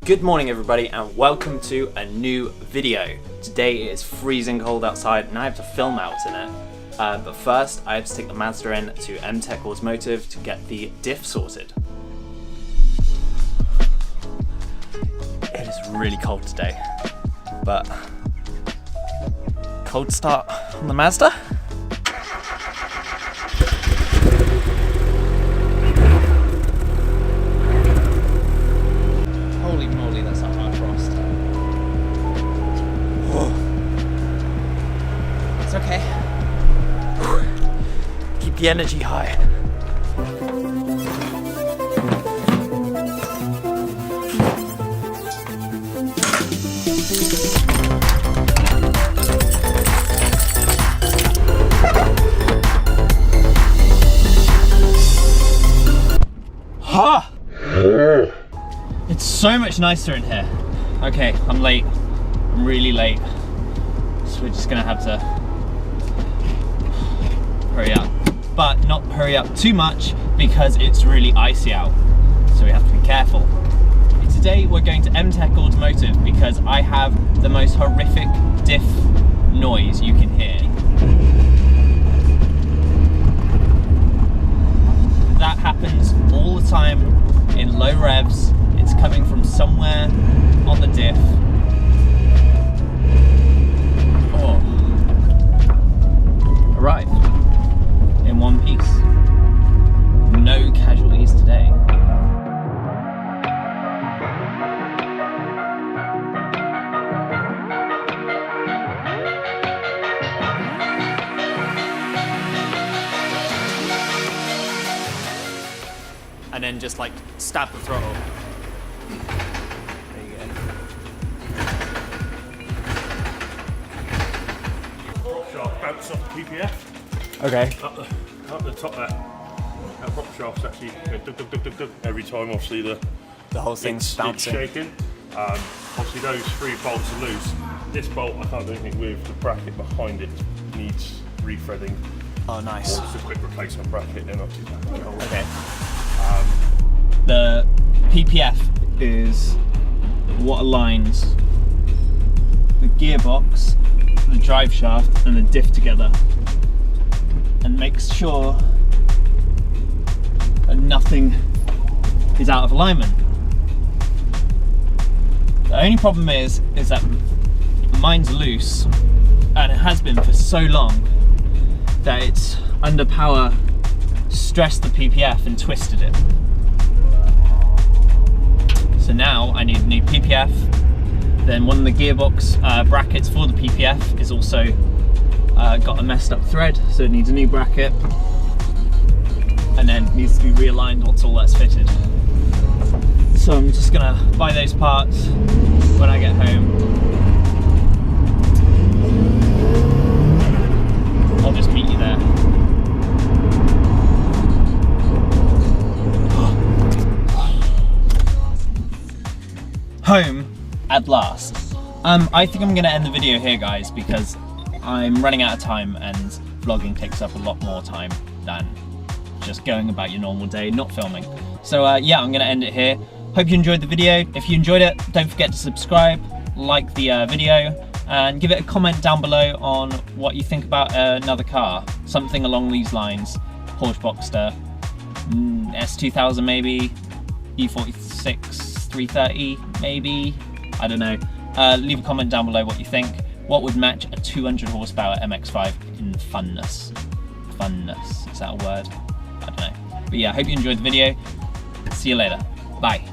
Good morning everybody and welcome to a new video. Today it is freezing cold outside and I have to film out in it. But first I have to take the Mazda in to MTech Automotive to get the diff sorted. It is really cold today, but cold start on the Mazda. Holy moly, that's a hard frost. Whoa. It's okay. Keep the energy high. Ha! It's so much nicer in here. Okay, I'm late. I'm really late. So we're just gonna have to hurry up. But not hurry up too much because it's really icy out. So we have to be careful. Today we're going to MTech Automotive because I have the most horrific diff noise you can hear. That happens all the time in low revs. It's coming from somewhere on the diff. Oh. Arrived in one piece. No casualties today. And then just like stab the throttle. There you go. Prop shaft bounce off the PPF. Okay. Up the top there. That prop shaft's actually going dug, dug, dug, dug, dug. Every time obviously the whole thing's bouncing. It's shaking. Obviously those three bolts are loose. This bolt I can't do anything with. The bracket behind it needs rethreading. Oh nice. Or just a quick replacement bracket, they're not too bad. Okay. The PPF is what aligns the gearbox, the drive shaft and the diff together and makes sure that nothing is out of alignment. The only problem is that mine's loose and it has been for so long that it's under power stressed the PPF and twisted it. So now I need a new PPF. Then one of the gearbox brackets for the PPF is also got a messed up thread, so it needs a new bracket. And then it needs to be realigned once all that's fitted. So I'm just gonna buy those parts when I get home. I'll just meet you there. Home at last. I think I'm gonna end the video here guys because I'm running out of time and vlogging takes up a lot more time than just going about your normal day, not filming. So yeah, I'm gonna end it here. Hope you enjoyed the video. If you enjoyed it, don't forget to subscribe, like the video, and give it a comment down below on what you think about another car. Something along these lines. Porsche Boxster, S2000 maybe, E46 330 maybe, I don't know. Leave a comment down below what you think. What would match a 200 horsepower MX5 in funness? Funness, is that a word? I don't know. But yeah, I hope you enjoyed the video. See you later. Bye.